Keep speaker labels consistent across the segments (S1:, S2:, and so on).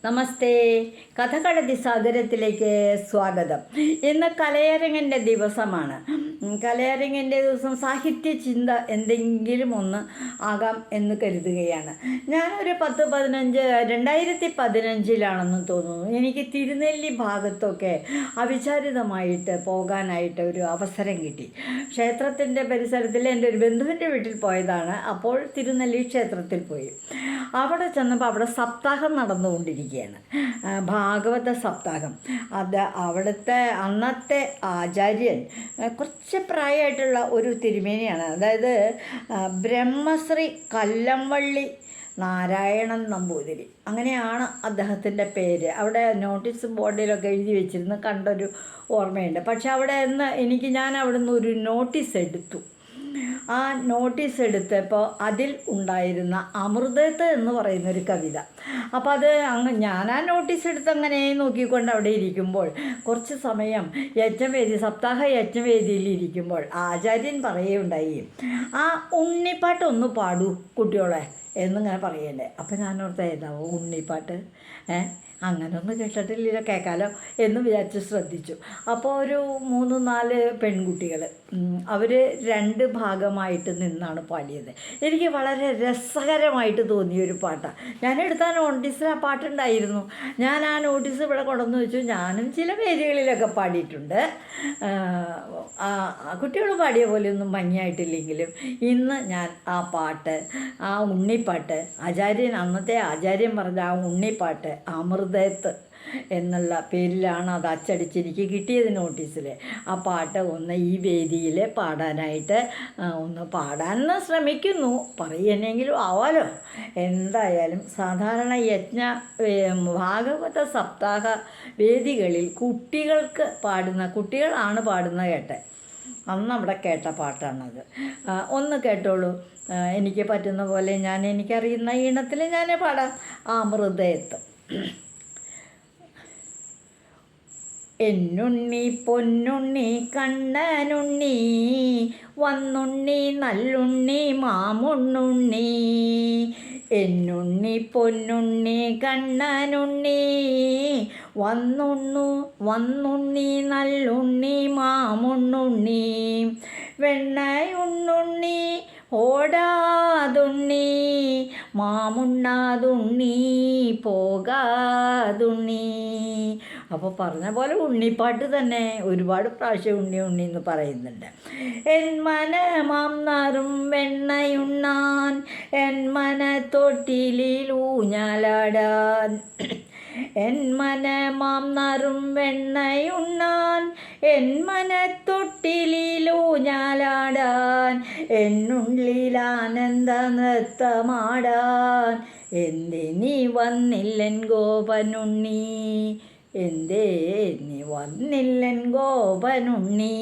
S1: നമസ്തേ. കഥകളതി സാഗരത്തിലേക്ക് സ്വാഗതം. ഇന്ന് കലയരങ്ങൻ്റെ ദിവസമാണ്. കലയരങ്ങൻ്റെ ദിവസം സാഹിത്യ ചിന്ത എന്തെങ്കിലും ഒന്ന് ആകാം എന്ന് കരുതുകയാണ്. ഞാനൊരു 2015 തോന്നുന്നു, എനിക്ക് തിരുനെല്ലി ഭാഗത്തൊക്കെ അവിചാരിതമായിട്ട് പോകാനായിട്ട് ഒരു അവസരം കിട്ടി. ക്ഷേത്രത്തിൻ്റെ പരിസരത്തിൽ എൻ്റെ ഒരു ബന്ധുവിൻ്റെ വീട്ടിൽ പോയതാണ്. അപ്പോൾ തിരുനെല്ലി ക്ഷേത്രത്തിൽ പോയി. അവിടെ ചെന്നപ്പോൾ അവിടെ സപ്താഹം നടന്നുകൊണ്ടിരിക്കുകയാണ്, ഭാഗവത സപ്താഹം. അവിടുത്തെ അന്നത്തെ ആചാര്യൻ കുറച്ച് പ്രായമായിട്ടുള്ള ഒരു തിരുമേനിയാണ്. അതായത് ബ്രഹ്മശ്രീ കല്ലംവള്ളി നാരായണൻ നമ്പൂതിരി, അങ്ങനെയാണ് അദ്ദേഹത്തിൻ്റെ പേര്. അവിടെ നോട്ടീസ് ബോർഡിലൊക്കെ എഴുതി വെച്ചിരുന്ന് കണ്ടൊരു ഓർമ്മയുണ്ട്. പക്ഷെ അവിടെ ഞാൻ അവിടെ നിന്ന് ഒരു നോട്ടീസ് എടുത്തു. ആ നോട്ടീസ് എടുത്തപ്പോൾ അതിൽ ഉണ്ടായിരുന്ന അമൃതത്ത് എന്ന് പറയുന്നൊരു കവിത. അപ്പോൾ അത് ഞാൻ ആ നോട്ടീസ് എടുത്ത് അങ്ങനെ നോക്കിക്കൊണ്ട് അവിടെ ഇരിക്കുമ്പോൾ കുറച്ച് സമയം സപ്താഹ യജ്ഞവേദിയിൽ ഇരിക്കുമ്പോൾ ആചാര്യൻ പറയുകയുണ്ടായി, ആ ഉണ്ണിപ്പാട്ടൊന്ന് പാടൂ കുട്ടിയോളെ എന്നിങ്ങനെ പറയണ്ടേ. അപ്പോൾ ഞാനോർത്ത് ഏതാവോ ഉണ്ണിപ്പാട്ട്, അങ്ങനൊന്നും കേട്ടിട്ടില്ല, കേൾക്കാലോ എന്ന് വിചാരിച്ച് ശ്രദ്ധിച്ചു. അപ്പോൾ ഒരു 3-4 പെൺകുട്ടികൾ, അവർ 2 ഭാഗമായിട്ട് നിന്നാണ് പാടിയത്. എനിക്ക് വളരെ രസകരമായിട്ട് തോന്നിയൊരു പാട്ടാണ്. ഞാനെടുത്ത നോട്ടീസിൽ ആ പാട്ടുണ്ടായിരുന്നു. ഞാൻ ആ നോട്ടീസ് ഇവിടെ കൊണ്ടുവന്ന് വെച്ചു. ഞാനും ചില വേദികളിലൊക്കെ പാടിയിട്ടുണ്ട്. കുട്ടികൾ പാടിയ പോലെയൊന്നും ഭംഗിയായിട്ടില്ലെങ്കിലും ഇന്ന് ഞാൻ ആ പാട്ട്, ആ ഉണ്ണിപ്പാട്ട്, അന്നത്തെ ആചാര്യൻ പറഞ്ഞ ആ ഉണ്ണിപ്പാട്ട് അമൃതത്ത് എന്നുള്ള പേരിലാണ് അത് അച്ചടിച്ചെനിക്ക് കിട്ടിയത് നോട്ടീസിൽ. ആ പാട്ട് ഒന്ന് ഈ വേദിയിൽ പാടാനായിട്ട് ഒന്ന് പാടാൻ ശ്രമിക്കുന്നു. പറയുന്നെങ്കിലും ആവാലോ. എന്തായാലും സാധാരണ ഭാഗവത സപ്താഹ വേദികളിൽ കുട്ടികളാണ് പാടുന്ന കേട്ടെ. അന്ന് അവിടെ കേട്ട പാട്ടാണത്. ഒന്ന് കേട്ടോളൂ. എനിക്ക് പറ്റുന്ന പോലെ എനിക്കറിയുന്ന ഈണത്തിൽ ഞാൻ പാടാം. അമൃതത്ത്. എന്നുണ്ണി പൊന്നുണ്ണി കണ്ണനുണ്ണി വന്നുണ്ണി നല്ലുണ്ണി മാമുണ്ണുണ്ണി. എന്നുണ്ണി പൊന്നുണ്ണി കണ്ണനുണ്ണി വന്നുണ്ണി നല്ലുണ്ണി മാമുണ്ണുണ്ണി. വെണ്ണയുണ്ണുണ്ണി ഓടാതുണ്ണി മാമുണ്ണാതുണ്ണി പോകാതുണ്ണി. അപ്പോൾ പറഞ്ഞ പോലെ ഉണ്ണിപ്പാട്ട് തന്നെ ഒരുപാട് പ്രാവശ്യം ഉണ്ണി എന്ന് പറയുന്നുണ്ട്. എൻ മനമാം നറും വെണ്ണയുണ്ണാൻ എൻ മനത്തൊട്ടിലൂഞ്ഞാലാടാൻ. എൻ മനമാം നറും വെണ്ണയുണ്ണാൻ എൻ മനത്തൊട്ടിലൂഞ്ഞാലാടാൻ. എന്നുള്ളിലാനന്ദ നൃത്തമാടാൻ എന്തേ നീ വന്നില്ലൻ ഗോപനുണ്ണി. എന്തേ നീ വന്നില്ലൻ ഗോപനുണ്ണി.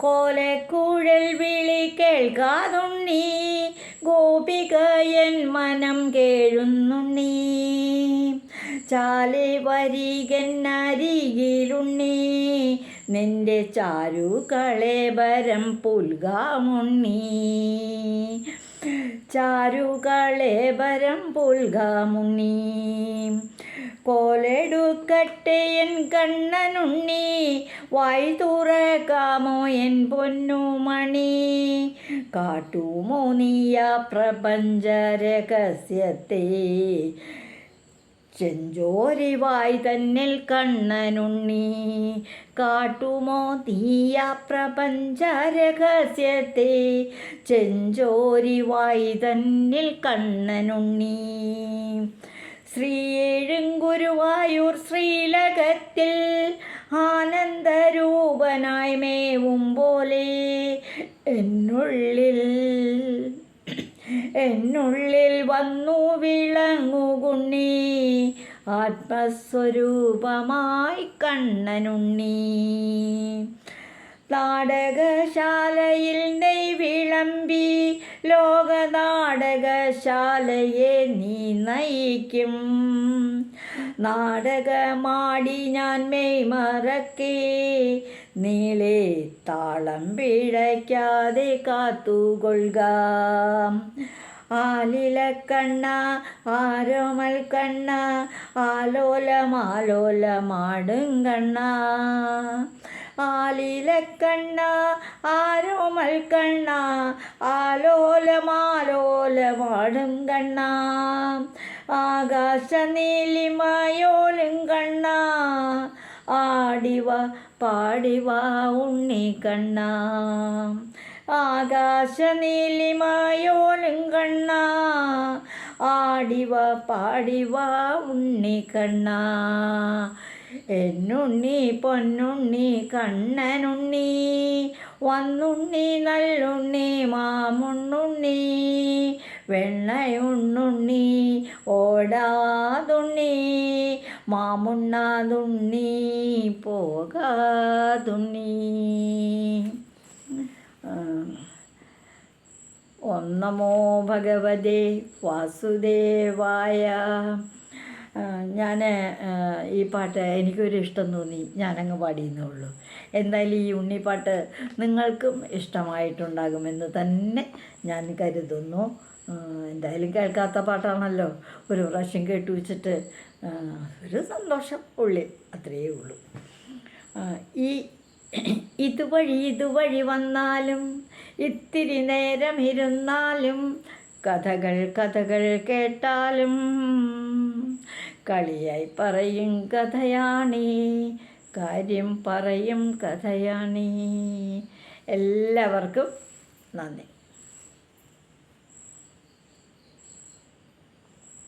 S1: കോലക്കുഴൽ വിളി കേൾക്കാതുണ്ണി ഗോപികയൻ മനം കേഴുന്നുണ്ണി. ചാലെ വരികന്നരികിലുണ്ണി നിന്റെ ചാരുകളേബരം പുൽകാമുണ്ണി. ചാരുകളേബരം പുൽകാമുണ്ണി. കോലെടുക്കട്ടെ എൻ കണ്ണനുണ്ണി വായ് തുറക്കാമോ എൻ പൊന്നുമണി. കാട്ടുമോ നീയ പ്രപഞ്ച രഹസ്യത്തെ ചെഞ്ചോരിവായ് തന്നിൽ കണ്ണനുണ്ണി. കാട്ടുമോ തീയ പ്രപഞ്ച രഹസ്യത്തെ ചെഞ്ചോരിവായ് തന്നിൽ കണ്ണനുണ്ണി. ശ്രീയേഴുംഗുരുവായൂർ ശ്രീലകത്തിൽ ആനന്ദരൂപനായി മേവും പോലെ എന്നുള്ളിൽ വന്നു വിളങ്ങുകുണ്ണി ആത്മസ്വരൂപമായി കണ്ണനുണ്ണി. നാടകശാലയിൽ നെയ് വിളമ്പി ലോകനാടകശാലയെ നീ നയിക്കും. നാടകമാടി ഞാൻ മെയ്മറക്കേ നീളെ താളം പിഴയ്ക്കാതെ കാത്തുകൊള്ളുക. ആലിലക്കണ്ണ ആരോമൽ കണ്ണ ആലോലമാലോലമാടും കണ്ണ ആലിലക്കണ്ണ ആരോമൽ കണ്ണ ആലോലമാലോലമാടും കണ്ണ ആകാശ നീലിമയോലും കണ്ണ ആടിവ പാടിവ ഉണ്ണി കണ്ണ ആകാശ നീലിമയോലും കണ്ണ ആടിവ പാടിവ ഉണ്ണി കണ്ണ എന്നുണ്ണി പൊന്നുണ്ണി കണ്ണനുണ്ണി വന്നുണ്ണി നല്ലുണ്ണി മാമുണ്ണുണ്ണി വെണ്ണയുണ്ണുണ്ണി ഓടാതുണ്ണി മാമുണ്ണാതുണ്ണി പോകാതുണ്ണി. ഓം നമോ ഭഗവതേ വാസുദേവായ. ഞാൻ ഈ പാട്ട് എനിക്കൊരു ഇഷ്ടം തോന്നി, ഞാനങ്ങ് പാടിയെന്നേ ഉള്ളൂ. എന്തായാലും ഈ ഉണ്ണിപ്പാട്ട് നിങ്ങൾക്കും ഇഷ്ടമായിട്ടുണ്ടാകുമെന്ന് തന്നെ ഞാൻ കരുതുന്നു. എന്തായാലും കേൾക്കാത്ത പാട്ടാണല്ലോ, ഒരു പ്രാവശ്യം കേട്ടു വെച്ചിട്ട് ഒരു സന്തോഷം ഉള്ളിൽ, അത്രയേ ഉള്ളൂ. ഈ ഇതുവഴി വന്നാലും ഇത്തിരി നേരം ഇരുന്നാലും കഥകൾ കേട്ടാലും കളിയായി പറയും കഥയാണീ, കാര്യം പറയും കഥയാണീ. എല്ലാവർക്കും നന്ദി.